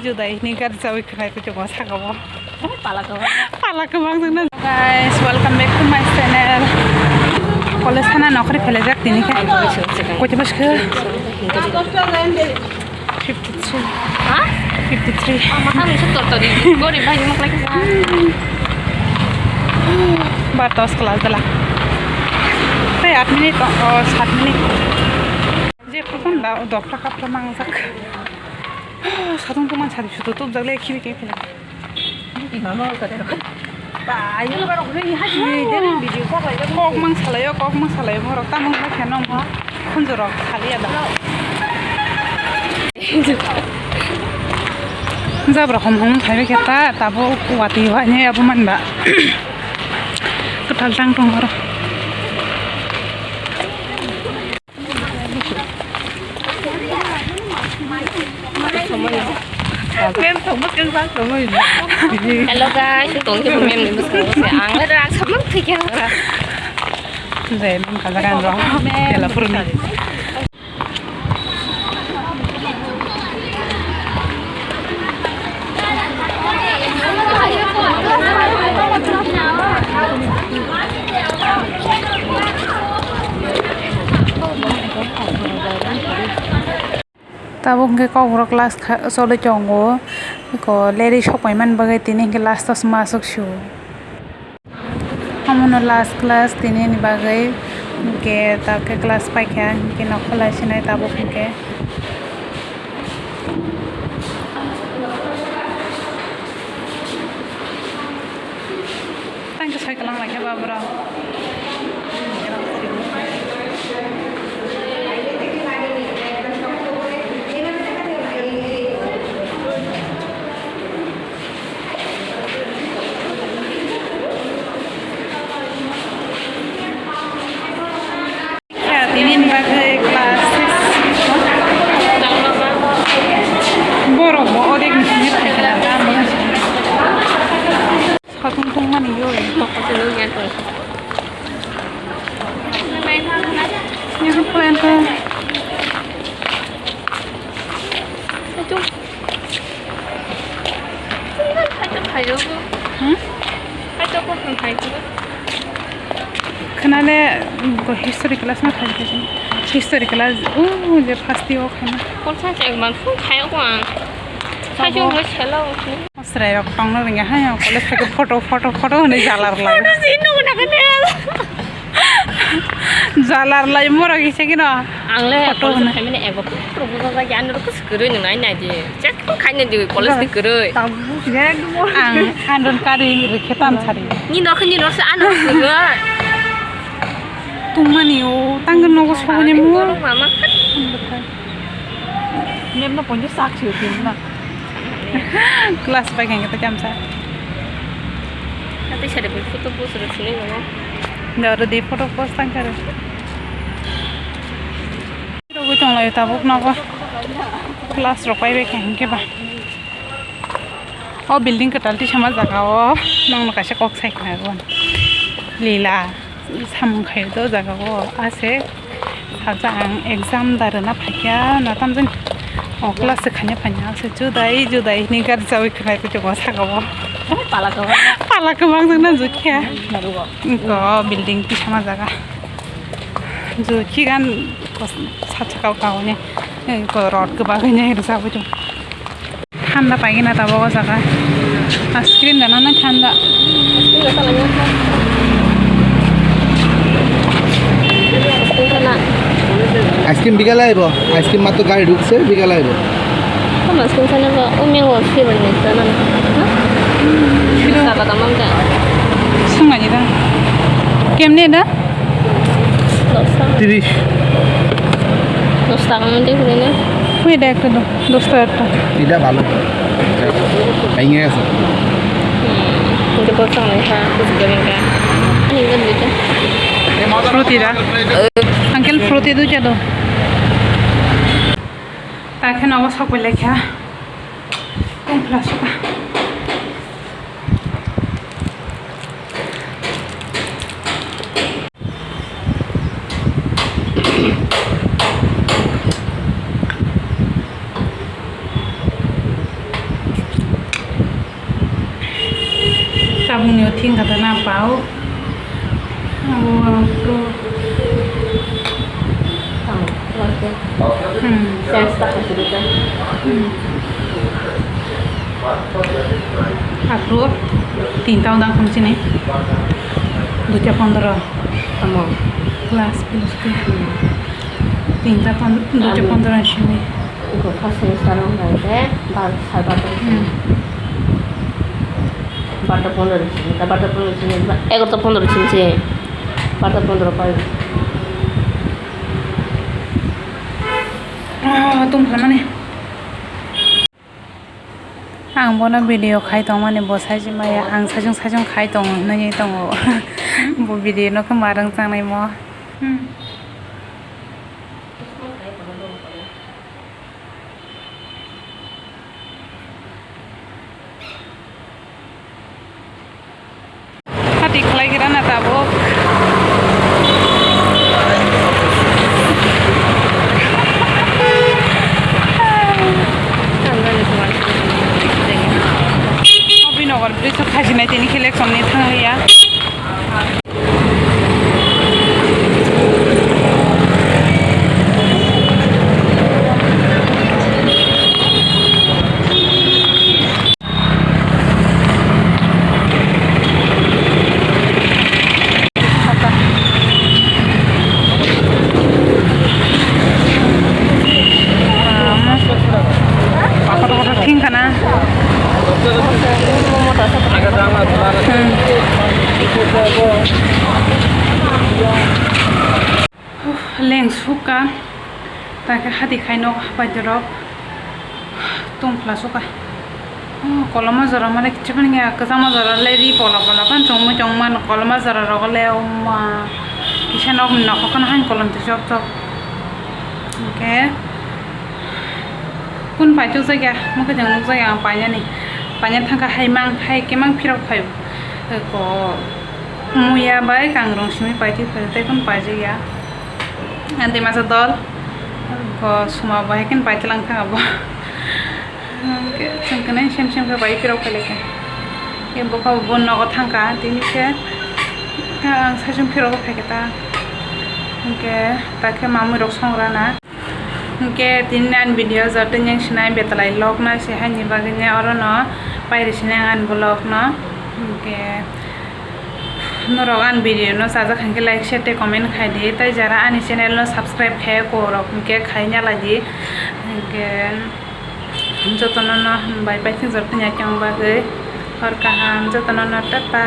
जुदाई नि गार जावै खोनाय को जगह सागाव पाला गोबां जोंना guys welcome back to my channel कलेज थाना नखरि फेले जाक दिनिखा कयथा बसखो 53 हा 53 माहा नोंसोर तरतरि गरि बायनो मखलाय 12 क्लास दला 8 मिनिट 7 मिनिट जे फकन दा डॉक्टर का प्रमाण जाक सादों को मान सादि सुतो तो जगले खिबि के फेले इमामा कदे बायो बारो गरे हाजि देन भिडिअ को बायबा कक mang salayo morok tamung ma khenom ha khunjorok khali ada jabra hom thaibe kheta tabo wati wa ne abu manba ketal tang tong ro Mem thùng mất cân vác rồi. Hello guys, tôi tưởng cho mem này mất cân sẽ ăn nó ra sắp mất thì kia. Rồi mình khá là gan rồi. Đây là phun. Tabo ke kau orang kelas solo jongo, ko lady shop aiman bagai tini ke last tas masuk shu. Kamu last class tini ni bagai ke tak ke kelas pakai ke nak kelas ni tabo ke. Thank you saya kelang lagi babra. Ini bagai kelas borok mau dek ni terkenal kan satu tungman iyo Toko dulu ya tuh. yang plan ke Itu. Ini kan kayu. Kayu pun kayu. kenale history class na khali history class je first year khana Con sai chạy mà không khéo quá. Sai chung mới chạy lâu. asrai rok tong na ringa ha college থেকে photo ne jalar lai Sino na cái này. jalar lai mora gise kino Ang le photo na kami na ego. Proposal sa yan ro kus guru ni nai nai di. Check khai na di college ni guru. tabu je ang andon kari riketan sari Ni no sa ano guru. tungmani o tanggen nogo sogone mo Mama. nem no ponjo sak chiu tin na class pa keng ta jam sa Nanti saya dapat foto pos ro sini mama. Nda di photo post tang kare ro go tong lai ta bok na ko class ro pai be keng ke ba o building ka talti sama jaga o nang no kaise kok sai na gon lila sam khai do jaga o ase sajang exam darana phakya na tamjin o class se khanya phanya se judai ni gar jawi khnai ko jogo sagaw pala ko bang jana jukhya ko building ti sama jaga ju khigan ko sachakau kaw ne ko rod ko ba ganya her sa bu ঠান্ডা পাই কিনা তাবো জায়গা ice cream দানা না ঠান্ডা ice cream বিকালে আইব ice cream মাত্র গাড়ি ঢুকছে বিকালে আইব Aiskrím sana ba umiwa fever ni sana. Sa ba tamam da. সুঙানি দা কেমনে দা 30 10 টাকা মধ্যে ঘুরে নে ওই দা একটা দাও 10 টাকা এটা ভালো ভেঙে গেছে কিন্তু পড়তাম না হ্যাঁ কিছু করেন কা আমি বল দিতে ফ্রুটি দা আঙ্কেল ফ্রুটি দুইটা দাও তাকে নব সকল লেখা কোন class sabungnya ting kata napau pro Saya start dulu kan. Aku 3 tahun dah kamu sini 215 Kamu. kelas plus ke 3 tahun 215 sini 이거 파스를 사는 건데 잘 받아. 받아 번호를 주니까 받아 번호를 주니까 이것도 번호를 주지. 받아 번호로 빨리. tung phá này ang bona video khai tong mane bo sai ji maya ang sajung khai tong na ni tong bo video no ka marang chang nai mo hati khlai gira na ta bo Nogor bridge khajina tini collection ni thanglia apa ting kana leng suka tak hati khainok bajarok tung plasuka koloma zara mane kichpan nge akasama zara leri pola kan chongman koloma zara rogale ma kishanok nokon han kolom te job to okay kun paju saja muka jangan saja apanya nih panya thangka hai kemang pirok phai ko muya bai kangrong simi paiti phate kun paje ya ante masa dol ko suma bai ken paitlang thanga ba ke changkane shem ka bai pirok phale ke em boka bon no thangka tini ke ang sajum pirok phake ta ke take mamu rok songrana ke tinan video jatun yang sinai betalai log na se hani bagnya orono paire sinangan blog no ke norogan video no saja khanke like share te comment khai di tai jara ani channel no subscribe khai ko rok ke khainya lagi ke jotono no bai bai thing jatun ya chang ba ge और कहाँ जो तना नटा